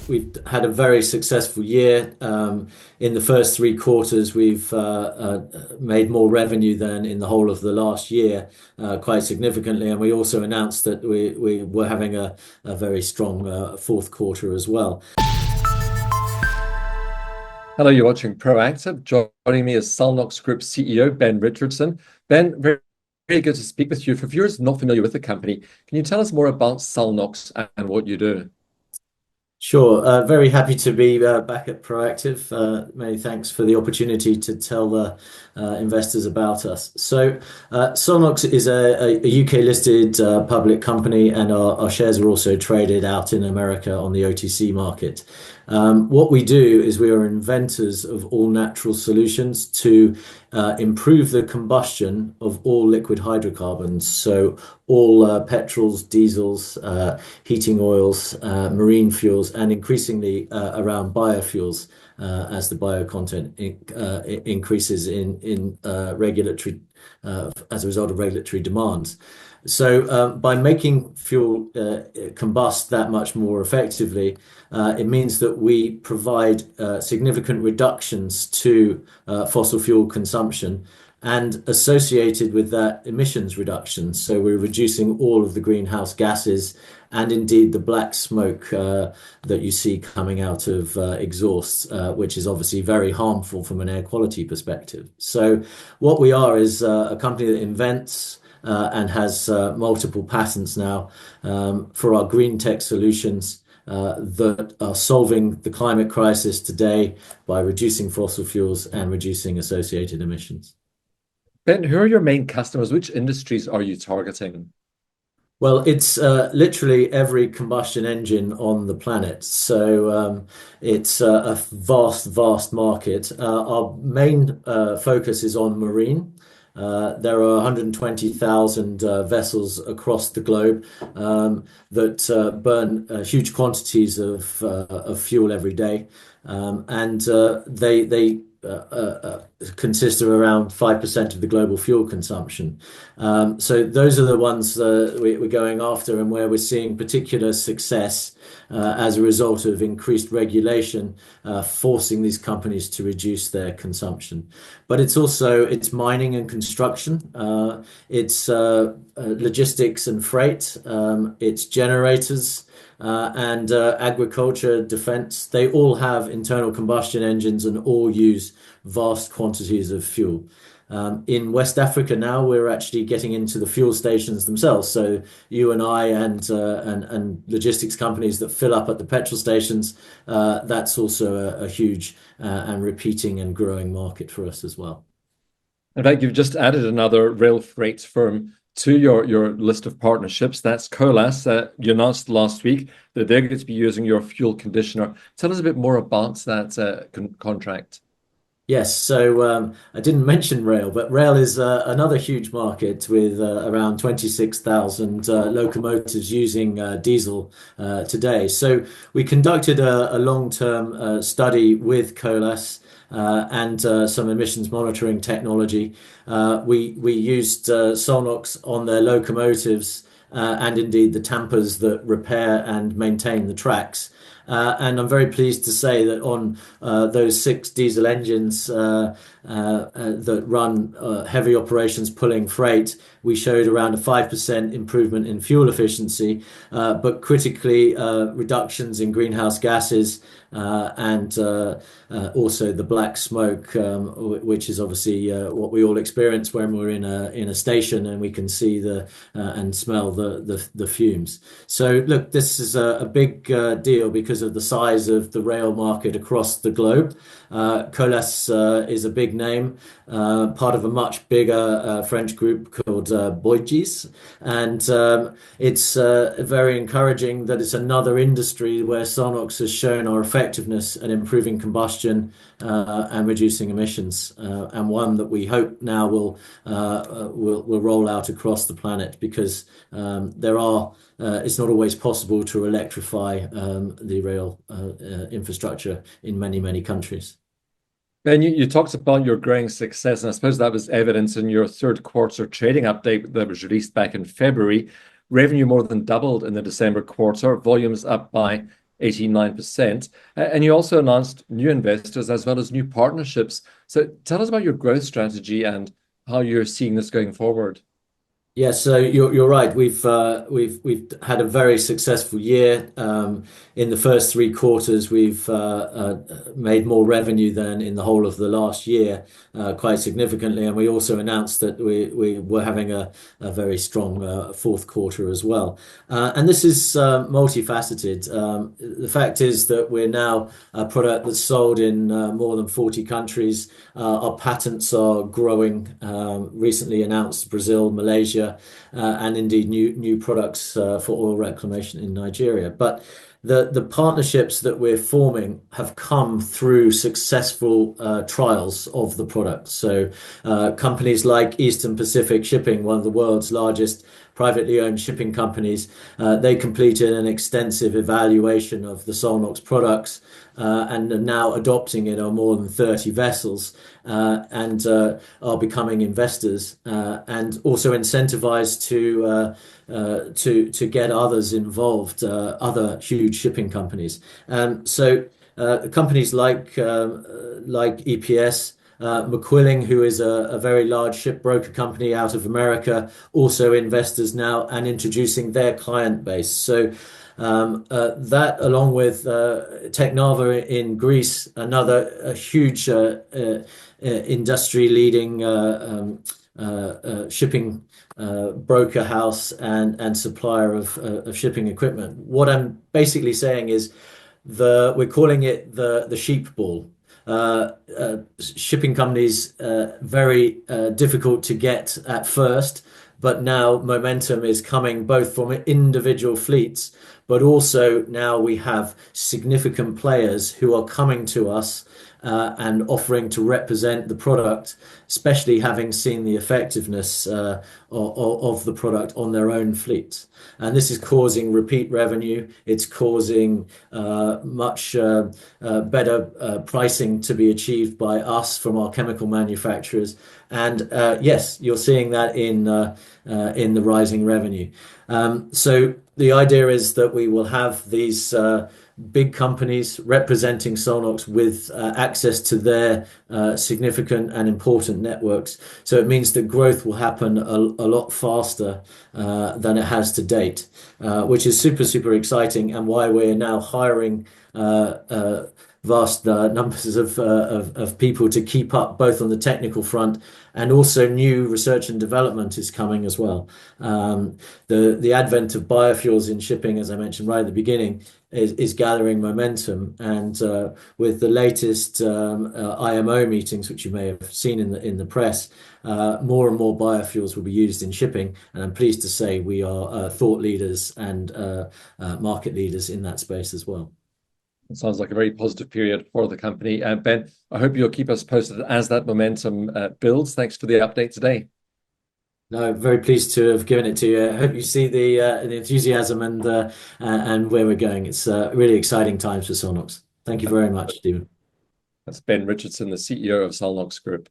we've had a very successful year. In the first 3 quarters, we've made more revenue than in the whole of the last year, quite significantly. And we also announced that we were having a very strong fourth quarter as well. Hello, you're watching Proactive. Joining me is SulNOx Group CEO, Ben Richardson. Ben, very good to speak with you. For viewers not familiar with the company, can you tell us more about SulNOx and what you do? Sure. Very happy to be back at Proactive. Many thanks for the opportunity to tell the investors about us. So SulNOx is a UK-listed public company, and our shares are also traded out in America on the OTC market. What we do is we are inventors of all-natural solutions to improve the combustion of all liquid hydrocarbons. So all petrols, diesels, heating oils, marine fuels, and increasingly around biofuels as the bio content increases in regulatory as a result of regulatory demands. So by making fuel combust that much more effectively, it means that we provide significant reductions to fossil fuel consumption and associated with that emissions reductions. So we're reducing all of the greenhouse gases and indeed the black smoke that you see coming out of exhausts, which is obviously very harmful from an air quality perspective. So what we are is a company that invents and has multiple patents now for our green tech solutions that are solving the climate crisis today by reducing fossil fuels and reducing associated emissions. Ben, who are your main customers? Which industries are you targeting? Well, it's literally every combustion engine on the planet. So it's a vast market. Our main focus is on marine. There are 120,000 vessels across the globe that burn huge quantities of fuel every day. And they consist of around 5% of the global fuel consumption. So those are the ones we're going after, and where we're seeing particular success as a result of increased regulation, forcing these companies to reduce their consumption. But it's mining and construction, it's logistics and freight, it's generators, and agriculture, defense. They all have internal combustion engines and all use vast quantities of fuel. In West Africa now, we're actually getting into the fuel stations themselves. So you and I and logistics companies that fill up at the petrol stations, that's also a huge and repeating and growing market for us as well. In fact, you've just added another rail freight firm to your list of partnerships. That's Colas. You announced last week that they're going to be using your fuel conditioner. Tell us a bit more about that contract. Yes, so I didn't mention rail, but rail is another huge market with around 26,000 locomotives using diesel today. So we conducted a long-term study with Colas and some emissions monitoring technology. We used SulNOx on their locomotives and indeed the tampers that repair and maintain the tracks. And I'm very pleased to say that on those 6 diesel engines that run heavy operations pulling freight, we showed around a 5% improvement in fuel efficiency, but critically reductions in greenhouse gases and also the black smoke, which is obviously what we all experience when we're in a station and we can see and smell the fumes. So look, this is a big deal because of the size of the rail market across the globe. Colas is a big name, part of a much bigger French group called Bouygues, and it's very encouraging that it's another industry where SulNOx has shown our effectiveness at improving combustion and reducing emissions, and one that we hope now will roll out across the planet, because it's not always possible to electrify the rail infrastructure in many countries. Ben, you talked about your growing success, and I suppose that was evidence in your third quarter trading update that was released back in February. Revenue more than doubled in the December quarter, volumes up by 89%. And you also announced new investors as well as new partnerships. So tell us about your growth strategy and how you're seeing this going forward. Yeah, so you're right. We've had a very successful year. In the first three quarters, we've made more revenue than in the whole of the last year, quite significantly. And we also announced that we were having a very strong fourth quarter as well. And this is multifaceted. The fact is that we're now a product that's sold in more than 40 countries. Our patents are growing. Recently announced Brazil, Malaysia, and indeed new products for oil reclamation in Nigeria. But the partnerships that we're forming have come through successful trials of the product. So companies like Eastern Pacific Shipping, one of the world's largest privately owned shipping companies, they completed an extensive evaluation of the SulNOx products and are now adopting it on more than 30 vessels and are becoming investors and also incentivized to get others involved, other huge shipping companies. So companies like EPS. McQuilling, who is a very large shipbroker company out of America, also investors now and introducing their client base. So that, along with Technava in Greece, another huge industry-leading shipping broker house and supplier of shipping equipment. What I'm basically saying is we're calling it the sheep ball. Shipping companies very difficult to get at first, but now momentum is coming both from individual fleets, but also now we have significant players who are coming to us and offering to represent the product, especially having seen the effectiveness of the product on their own fleets. And this is causing repeat revenue. It's causing much better pricing to be achieved by us from our chemical manufacturers. And yes, you're seeing that in the rising revenue. So the idea is that we will have these big companies representing SulNOx with access to their significant and important networks. So it means that growth will happen a lot faster than it has to date, which is super exciting, and why we're now hiring vast numbers of people to keep up both on the technical front, and also new research and development is coming as well. The advent of biofuels in shipping, as I mentioned right at the beginning, is gathering momentum, and with the latest IMO meetings, which you may have seen in the press, more and more biofuels will be used in shipping, and I'm pleased to say we are thought leaders and market leaders in that space as well. It sounds like a very positive period for the company. Ben, I hope you'll keep us posted as that momentum builds. Thanks for the update today. No, very pleased to have given it to you. I hope you see the enthusiasm and where we're going. It's really exciting times for SulNOx. Thank you very much, Stephen. That's Ben Richardson, the CEO of SulNOx Group.